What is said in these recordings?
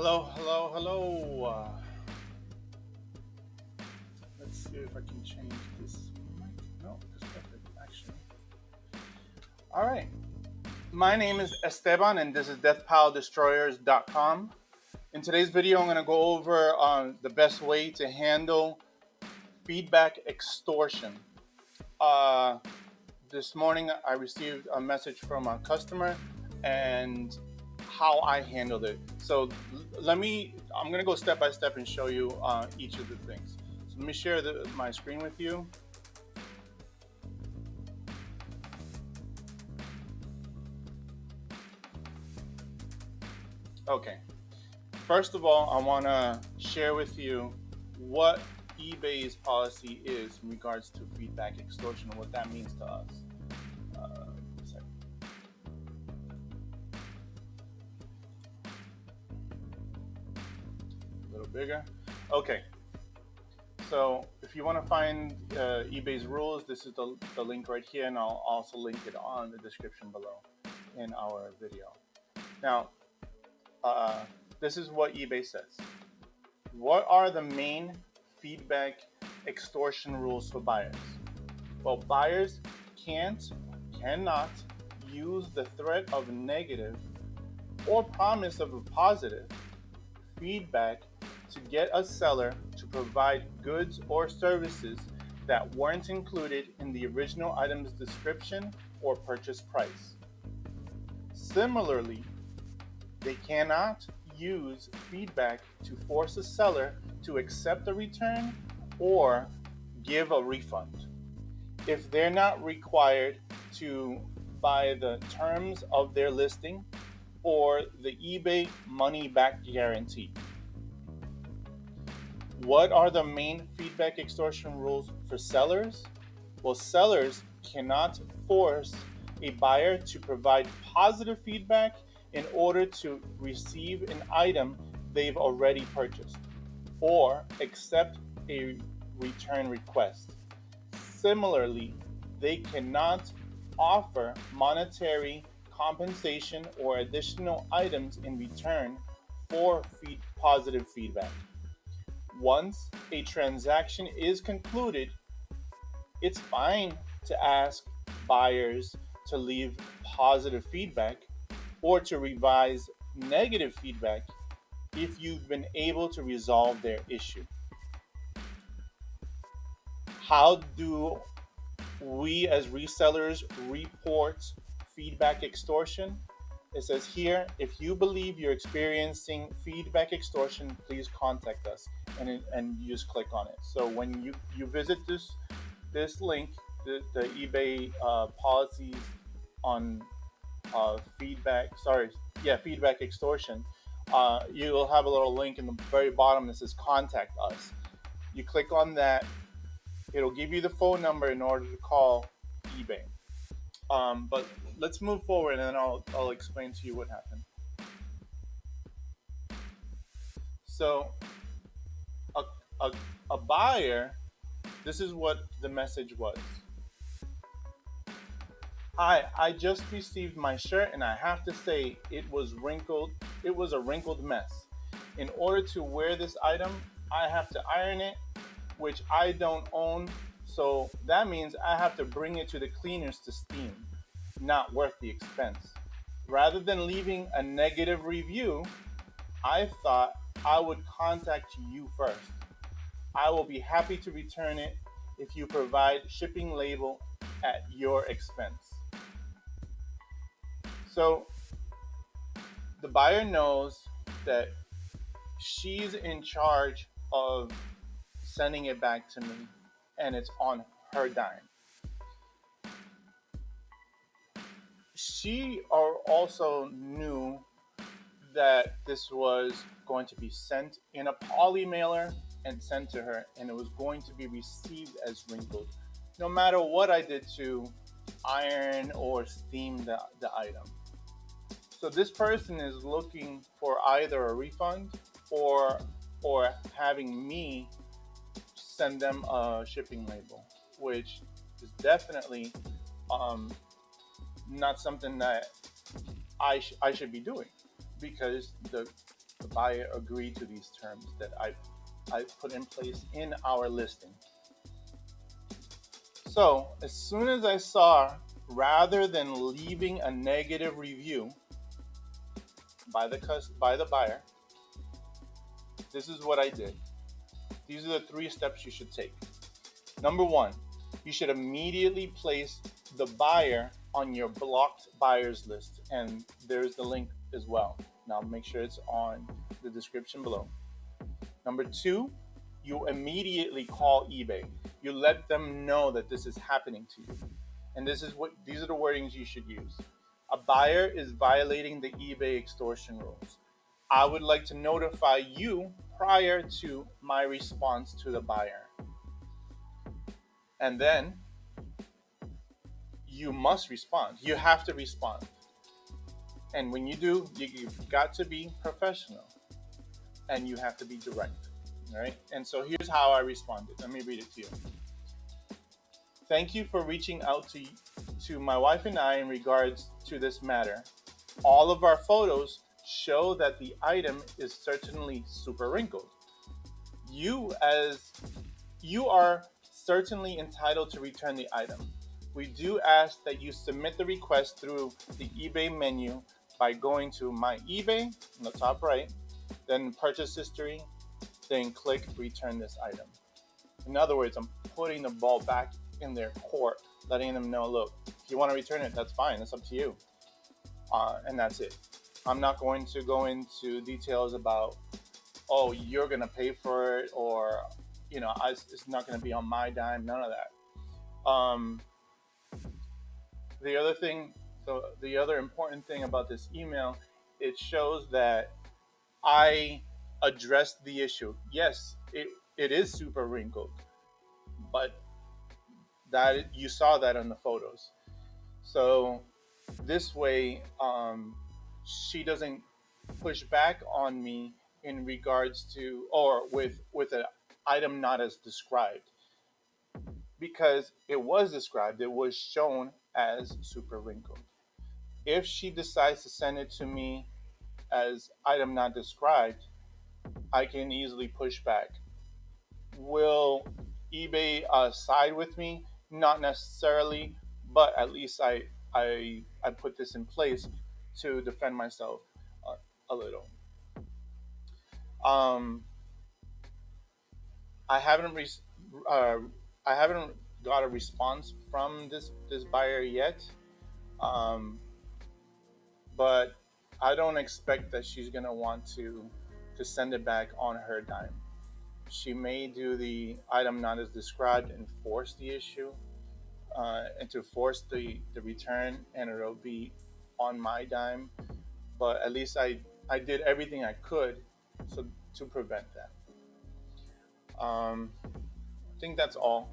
Hello, hello, hello. Let's see if I can change this mic. No, it's perfect, actually. All right. My name is Esteban, and this is DeathPileDestroyers.com. In today's video, I'm going to go over the best way to handle feedback extortion. Uh, this morning, I received a message from a customer, and how I handled it. So I'm going to go step by step and show you each of the things. So let me share my screen with you. Okay. First of all, I want to share with you what eBay's policy is in regards to feedback extortion and what that means to us. A little bigger. Okay. So if you want to find eBay's rules, this is the link right here, and I'll also link it on the description below in our video. Now, this is what eBay says. What are the main feedback extortion rules for buyers? Well, buyers cannot use the threat of negative or promise of a positive feedback to get a seller to provide goods or services that weren't included in the original item's description or purchase price. Similarly, they cannot use feedback to force a seller to accept a return or give a refund if they're not required to by the terms of their listing or the eBay money back guarantee. What are the main feedback extortion rules for sellers? Well, sellers cannot force a buyer to provide positive feedback in order to receive an item they've already purchased or accept a return request. Similarly, they cannot offer monetary compensation or additional items in return for positive feedback. Once a transaction is concluded, it's fine to ask buyers to leave positive feedback or to revise negative feedback if you've been able to resolve their issue. How do we as resellers report feedback extortion? It says here, if you believe you're experiencing feedback extortion, please contact us, and you just click on it. So when you visit this link, the eBay policies on feedback extortion, you'll have a little link in the very bottom that says contact us. You click on that, it'll give you the phone number in order to call eBay. But let's move forward, and then I'll explain to you what happened. So a buyer, this is what the message was. Hi, I just received my shirt and I have to say it was wrinkled. It was a wrinkled mess. In order to wear this item, I have to iron it, which I don't own. So that means I have to bring it to the cleaners to steam. Not worth the expense. Rather than leaving a negative review, I thought I would contact you first. I will be happy to return it if you provide shipping label at your expense. So the buyer knows that she's in charge of sending it back to me, and it's on her dime. She also knew that this was going to be sent in a poly mailer and sent to her, and it was going to be received as wrinkled, no matter what I did to iron or steam the item. So this person is looking for either a refund or having me send them a shipping label, which is definitely not something that I should be doing, because the buyer agreed to these terms that I put in place in our listing. So as soon as I saw, rather than leaving a negative review by the buyer, this is what I did. These are the 3 steps you should take. Number 1, you should immediately place the buyer on your blocked buyers list, and there's the link as well. Now make sure it's on the description below. Number 2, you immediately call eBay. You let them know that this is happening to you. And these are the wordings you should use. A buyer is violating the eBay extortion rules. I would like to notify you prior to my response to the buyer. And then you must respond. You have to respond. And when you do, you've got to be professional and you have to be direct. All right. And so here's how I responded. Let me read it to you. Thank you for reaching out to my wife and I in regards to this matter. All of our photos show that the item is certainly super wrinkled. You are certainly entitled to return the item. We do ask that you submit the request through the eBay menu by going to my eBay on the top right, then purchase history, then click return this item. In other words, I'm putting the ball back in their court, letting them know, look, if you want to return it, that's fine. It's up to you. And that's it. I'm not going to go into details about, oh, you're going to pay for it, or, it's not going to be on my dime. None of that. The other important thing about this email, it shows that I addressed the issue. Yes, it is super wrinkled, but that you saw that in the photos. So this way, she doesn't push back on me in regards to, or with an item not as described, because it was described, it was shown as super wrinkled. If she decides to send it to me as item not described, I can easily push back. Will eBay side with me? Not necessarily, but at least I put this in place to defend myself a little. Um, I haven't uh, I haven't got a response from this buyer yet, um, but I don't expect that she's gonna want to send it back on her dime. She may do the item not as described and force the issue, and to force the return, and it'll be on my dime. But at least I did everything I could to prevent that. I think that's all.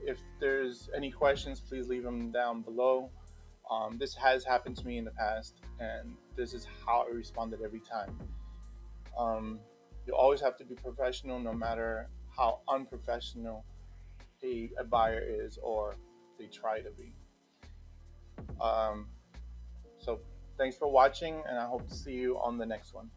If there's any questions, please leave them down below. This has happened to me in the past, and this is how I responded every time. You always have to be professional, no matter how unprofessional a buyer is or they try to be. So thanks for watching, and I hope to see you on the next one.